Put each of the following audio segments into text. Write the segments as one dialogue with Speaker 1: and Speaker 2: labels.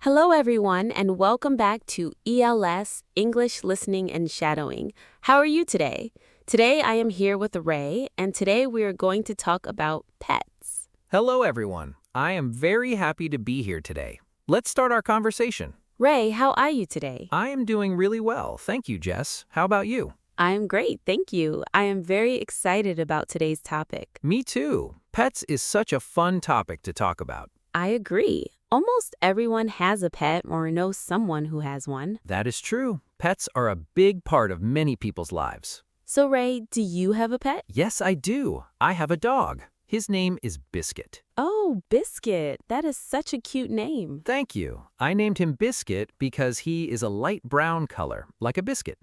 Speaker 1: Hello, everyone, and welcome back to ELS, English Listening and Shadowing. How are you today? Today, I am here with Ray, and today we are going to talk about pets.
Speaker 2: Hello, everyone. I am very happy to be here today. Let's start our conversation.
Speaker 1: Ray, how are you today?
Speaker 2: I am doing really well. Thank you, Jess. How about you?
Speaker 1: I am great, thank you. I am very excited about today's topic.
Speaker 2: Me too. Pets is such a fun topic to talk about.
Speaker 1: I agree. Almost everyone has a pet or knows someone who has one.
Speaker 2: That is true. Pets are a big part of many people's lives.
Speaker 1: So, Ray, do you have a pet?
Speaker 2: Yes, I do. I have a dog. His name is Biscuit.
Speaker 1: Oh, Biscuit. That is such a cute name.
Speaker 2: Thank you. I named him Biscuit because he is a light brown color, like a biscuit.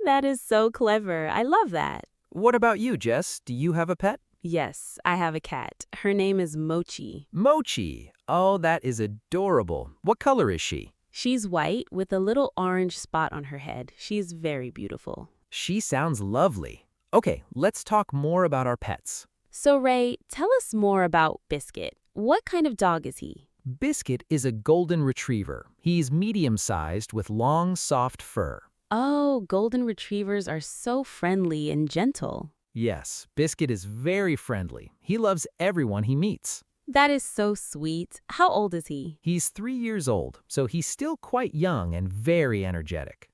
Speaker 1: That is so clever. I love that.
Speaker 2: What about you, Jess? Do you have a pet?
Speaker 1: Yes, I have a cat. Her name is Mochi.
Speaker 2: Mochi. Oh, that is adorable. What color is she?
Speaker 1: She's white with a little orange spot on her head. She's very beautiful.
Speaker 2: She sounds lovely. Okay, let's talk more about our pets.
Speaker 1: So, Ray, tell us more about Biscuit. What kind of dog is he?
Speaker 2: Biscuit is a golden retriever. He's medium-sized with long, soft fur.
Speaker 1: Oh, golden retrievers are so friendly and gentle.
Speaker 2: Yes, Biscuit is very friendly. He loves everyone he meets.
Speaker 1: That is so sweet. How old is he?
Speaker 2: He's 3 years old, so he's still quite young and very energetic.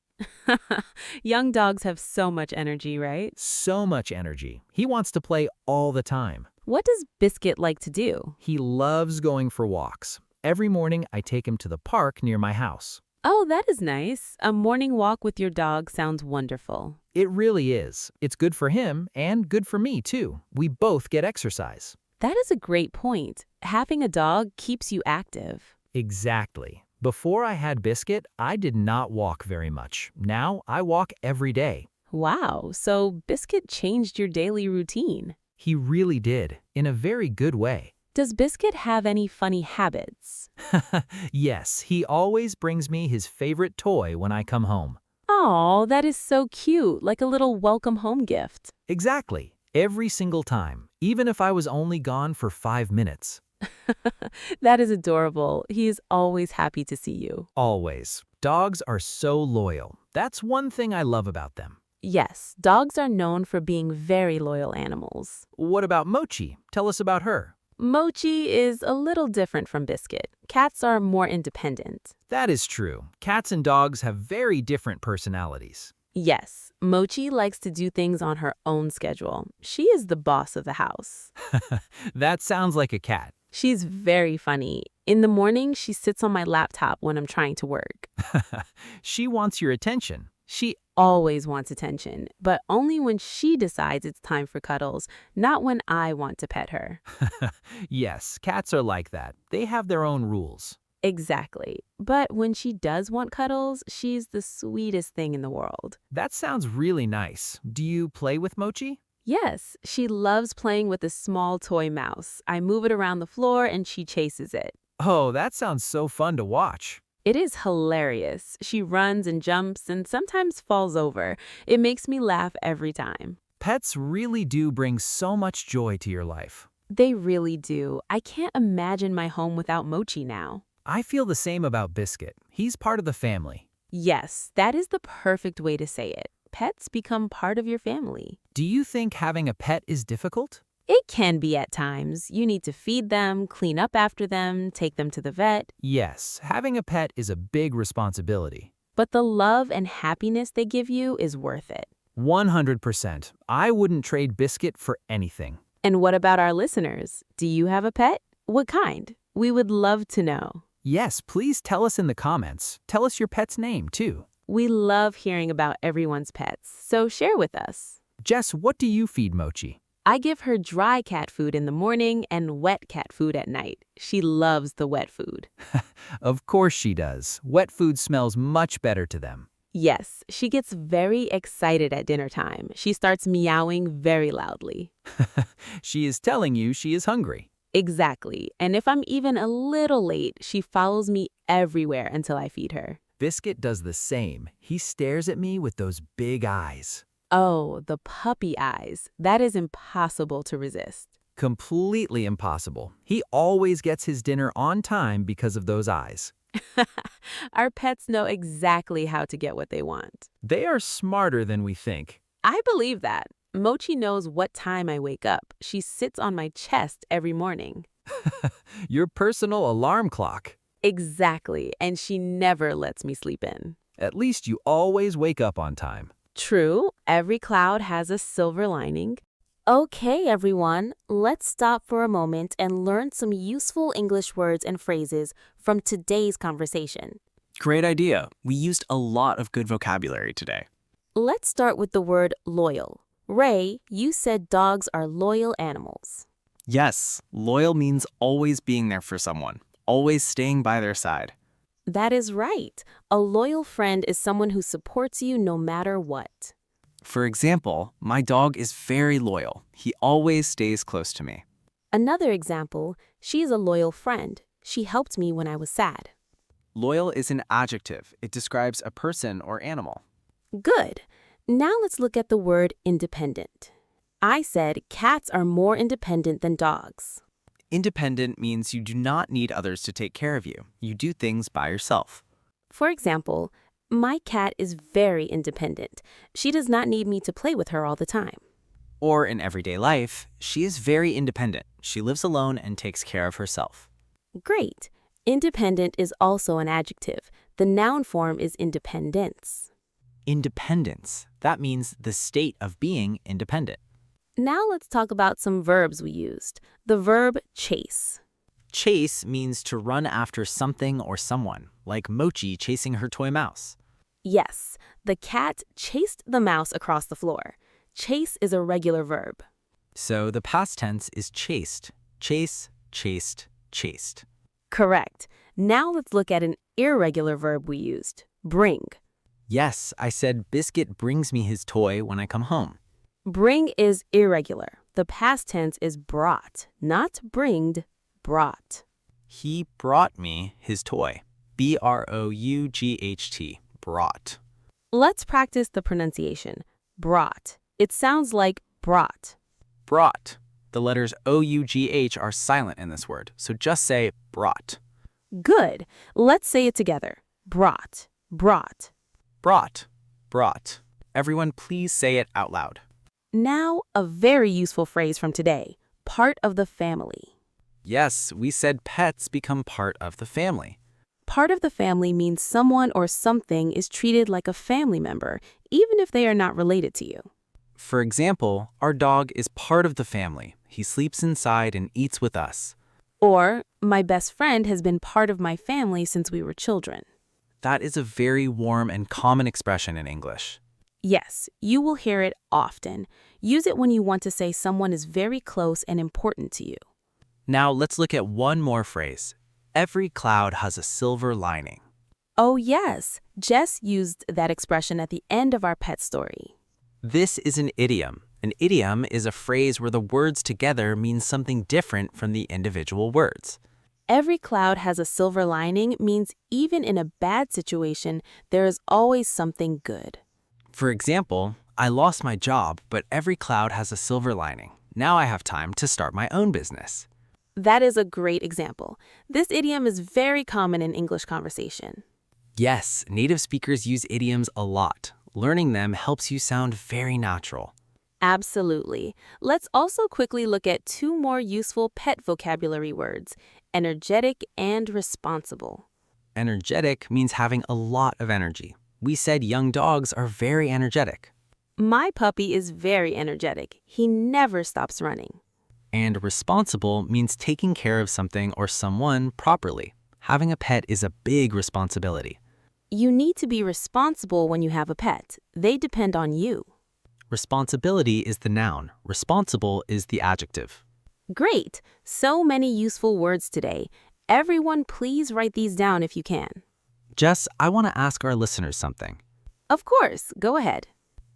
Speaker 1: Young dogs have so much energy, right?
Speaker 2: So much energy. He wants to play all the time.
Speaker 1: What does Biscuit like to do?
Speaker 2: He loves going for walks. Every morning, I take him to the park near my house.
Speaker 1: Oh, that is nice. A morning walk with your dog sounds wonderful.
Speaker 2: It really is. It's good for him and good for me, too. We both get exercise.
Speaker 1: That is a great point. Having a dog keeps you active.
Speaker 2: Exactly. Before I had Biscuit, I did not walk very much. Now I walk every day.
Speaker 1: Wow, so Biscuit changed your daily routine.
Speaker 2: He really did, in a very good way.
Speaker 1: Does Biscuit have any funny habits?
Speaker 2: Yes, he always brings me his favorite toy when I come home.
Speaker 1: Oh, that is so cute, like a little welcome home gift.
Speaker 2: Exactly. Every single time, even if I was only gone for 5 minutes.
Speaker 1: That is adorable. He is always happy to see you.
Speaker 2: Always. Dogs are so loyal. That's one thing I love about them.
Speaker 1: Yes, dogs are known for being very loyal animals.
Speaker 2: What about Mochi? Tell us about her.
Speaker 1: Mochi is a little different from Biscuit. Cats are more independent.
Speaker 2: That is true. Cats and dogs have very different personalities.
Speaker 1: Yes, Mochi likes to do things on her own schedule. She is the boss of the house.
Speaker 2: That sounds like a cat.
Speaker 1: She's very funny. In the morning, she sits on my laptop when I'm trying to work.
Speaker 2: She wants your attention.
Speaker 1: She always wants attention, but only when she decides it's time for cuddles, not when I want to pet her.
Speaker 2: Yes, cats are like that. They have their own rules.
Speaker 1: Exactly. But when she does want cuddles, she's the sweetest thing in the world.
Speaker 2: That sounds really nice. Do you play with Mochi?
Speaker 1: Yes, she loves playing with a small toy mouse. I move it around the floor and she chases it.
Speaker 2: Oh, that sounds so fun to watch.
Speaker 1: It is hilarious. She runs and jumps and sometimes falls over. It makes me laugh every time.
Speaker 2: Pets really do bring so much joy to your life.
Speaker 1: They really do. I can't imagine my home without Mochi now.
Speaker 2: I feel the same about Biscuit. He's part of the family.
Speaker 1: Yes, that is the perfect way to say it. Pets become part of your family.
Speaker 2: Do you think having a pet is difficult?
Speaker 1: It can be at times. You need to feed them, clean up after them, take them to the vet.
Speaker 2: Yes, having a pet is a big responsibility.
Speaker 1: But the love and happiness they give you is worth it.
Speaker 2: 100%. I wouldn't trade Biscuit for anything.
Speaker 1: And what about our listeners? Do you have a pet? What kind? We would love to know.
Speaker 2: Yes, please tell us in the comments. Tell us your pet's name, too.
Speaker 1: We love hearing about everyone's pets, so share with us.
Speaker 2: Jess, what do you feed Mochi?
Speaker 1: I give her dry cat food in the morning and wet cat food at night. She loves the wet food.
Speaker 2: Of course she does. Wet food smells much better to them.
Speaker 1: Yes, she gets very excited at dinner time. She starts meowing very loudly.
Speaker 2: She is telling you she is hungry.
Speaker 1: Exactly. And if I'm even a little late, she follows me everywhere until I feed her.
Speaker 2: Biscuit does the same. He stares at me with those big eyes.
Speaker 1: Oh, the puppy eyes. That is impossible to resist.
Speaker 2: Completely impossible. He always gets his dinner on time because of those eyes.
Speaker 1: Our pets know exactly how to get what they want.
Speaker 2: They are smarter than we think.
Speaker 1: I believe that. Mochi knows what time I wake up. She sits on my chest every morning.
Speaker 2: Your personal alarm clock.
Speaker 1: Exactly, and she never lets me sleep in.
Speaker 2: At least you always wake up on time.
Speaker 1: True, every cloud has a silver lining. Okay, everyone, let's stop for a moment and learn some useful English words and phrases from today's conversation.
Speaker 3: Great idea. We used a lot of good vocabulary today.
Speaker 1: Let's start with the word loyal. Ray, you said dogs are loyal animals.
Speaker 3: Yes, loyal means always being there for someone, always staying by their side.
Speaker 1: That is right. A loyal friend is someone who supports you no matter what.
Speaker 3: For example, my dog is very loyal. He always stays close to me.
Speaker 1: Another example, she's a loyal friend. She helped me when I was sad.
Speaker 3: Loyal is an adjective. It describes a person or animal.
Speaker 1: Good. Now let's look at the word independent. I said cats are more independent than dogs.
Speaker 3: Independent means you do not need others to take care of you. You do things by yourself.
Speaker 1: For example, my cat is very independent. She does not need me to play with her all the time.
Speaker 3: Or in everyday life, she is very independent. She lives alone and takes care of herself.
Speaker 1: Great. Independent is also an adjective. The noun form is independence.
Speaker 3: Independence. That means the state of being independent.
Speaker 1: Now let's talk about some verbs we used. The verb chase.
Speaker 3: Chase means to run after something or someone, like Mochi chasing her toy mouse.
Speaker 1: Yes, the cat chased the mouse across the floor. Chase is a regular verb.
Speaker 3: So the past tense is chased. Chase, chased, chased.
Speaker 1: Correct. Now let's look at an irregular verb we used. Bring.
Speaker 3: Yes, I said Biscuit brings me his toy when I come home.
Speaker 1: Bring is irregular. The past tense is brought, not bringed, brought.
Speaker 3: He brought me his toy. B-R-O-U-G-H-T. Brought.
Speaker 1: Let's practice the pronunciation. Brought. It sounds like brought.
Speaker 3: Brought. The letters O-U-G-H are silent in this word, so just say brought.
Speaker 1: Good. Let's say it together. Brought, brought.
Speaker 3: Brought. Brought. Everyone please say it out loud.
Speaker 1: Now, a very useful phrase from today. Part of the family.
Speaker 3: Yes, we said pets become part of the family.
Speaker 1: Part of the family means someone or something is treated like a family member, even if they are not related to you.
Speaker 3: For example, our dog is part of the family. He sleeps inside and eats with us.
Speaker 1: Or, my best friend has been part of my family since we were children.
Speaker 3: That is a very warm and common expression in English.
Speaker 1: Yes, you will hear it often. Use it when you want to say someone is very close and important to you.
Speaker 3: Now let's look at one more phrase. Every cloud has a silver lining.
Speaker 1: Oh yes, Jess used that expression at the end of our pet story.
Speaker 3: This is an idiom. An idiom is a phrase where the words together mean something different from the individual words.
Speaker 1: Every cloud has a silver lining means even in a bad situation, there is always something good.
Speaker 3: For example, I lost my job, but every cloud has a silver lining. Now I have time to start my own business.
Speaker 1: That is a great example. This idiom is very common in English conversation.
Speaker 3: Yes, native speakers use idioms a lot. Learning them helps you sound very natural.
Speaker 1: Absolutely. Let's also quickly look at two more useful pet vocabulary words, energetic and responsible.
Speaker 3: Energetic means having a lot of energy. We said young dogs are very energetic.
Speaker 1: My puppy is very energetic. He never stops running.
Speaker 3: And responsible means taking care of something or someone properly. Having a pet is a big responsibility.
Speaker 1: You need to be responsible when you have a pet. They depend on you.
Speaker 3: Responsibility is the noun. Responsible is the adjective.
Speaker 1: Great! So many useful words today. Everyone, please write these down if you can.
Speaker 3: Jess, I want to ask our listeners something.
Speaker 1: Of course, go ahead.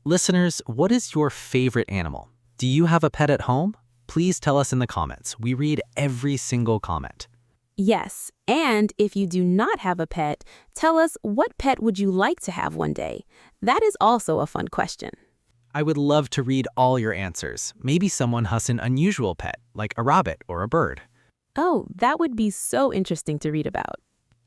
Speaker 3: Listeners, what is your favorite animal? Do you have a pet at home? Please tell us in the comments. We read every single comment.
Speaker 1: Yes, and if you do not have a pet, tell us what pet would you like to have one day. That is also a fun question.
Speaker 3: I would love to read all your answers. Maybe someone has an unusual pet, like a rabbit or a bird.
Speaker 1: Oh, that would be so interesting to read about.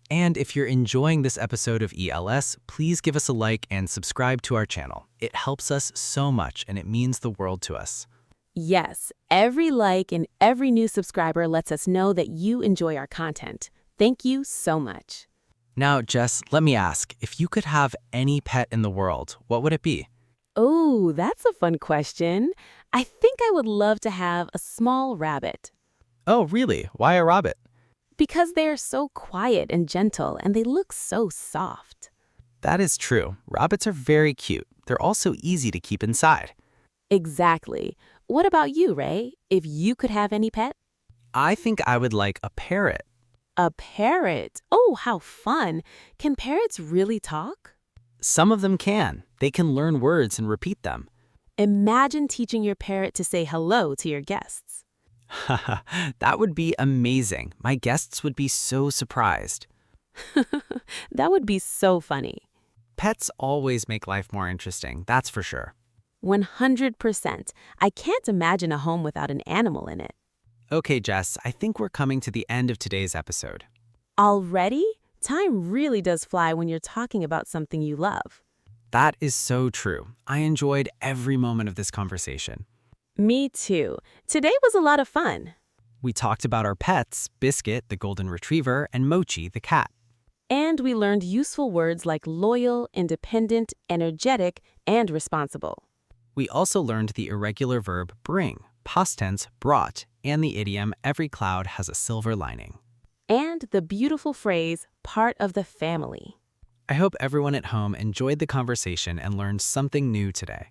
Speaker 3: And if you're enjoying this episode of ELS, please give us a like and subscribe to our channel. It helps us so much and it means the world to us.
Speaker 1: Yes, every like and every new subscriber lets us know that you enjoy our content. Thank you so much.
Speaker 3: Now, Jess, let me ask, if you could have any pet in the world, what would it be?
Speaker 1: Oh, that's a fun question. I think I would love to have a small rabbit.
Speaker 3: Oh, really? Why a rabbit?
Speaker 1: Because they are so quiet and gentle and they look so soft.
Speaker 3: That is true. Rabbits are very cute. They're also easy to keep inside.
Speaker 1: Exactly. What about you, Ray? If you could have any pet?
Speaker 3: I think I would like a parrot.
Speaker 1: A parrot. Oh, how fun. Can parrots really talk?
Speaker 3: Some of them can. They can learn words and repeat them.
Speaker 1: Imagine teaching your parrot to say hello to your guests.
Speaker 3: That would be amazing. My guests would be so surprised.
Speaker 1: That would be so funny.
Speaker 3: Pets always make life more interesting, that's for sure.
Speaker 1: 100%. I can't imagine a home without an animal in it.
Speaker 3: Okay, Jess, I think we're coming to the end of today's episode.
Speaker 1: Already? Time really does fly when you're talking about something you love.
Speaker 3: That is so true. I enjoyed every moment of this conversation.
Speaker 1: Me too. Today was a lot of fun.
Speaker 3: We talked about our pets, Biscuit, the golden retriever, and Mochi, the cat.
Speaker 1: And we learned useful words like loyal, independent, energetic, and responsible.
Speaker 3: We also learned the irregular verb bring, past tense BRAWT, and the idiom every cloud has a silver lining.
Speaker 1: And the beautiful phrase part of the family.
Speaker 3: I hope everyone at home enjoyed the conversation and learned something new today.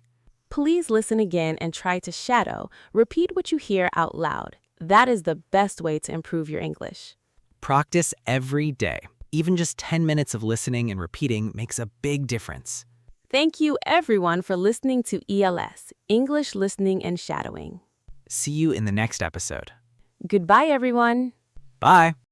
Speaker 1: Please listen again and try to shadow. Repeat what you hear out loud. That is the best way to improve your English.
Speaker 3: Practice every day. Even just 10 minutes of listening and repeating makes a big difference.
Speaker 1: Thank you, everyone, for listening to ELS, English Listening and Shadowing.
Speaker 3: See you in the next episode.
Speaker 1: Goodbye, everyone.
Speaker 3: Bye.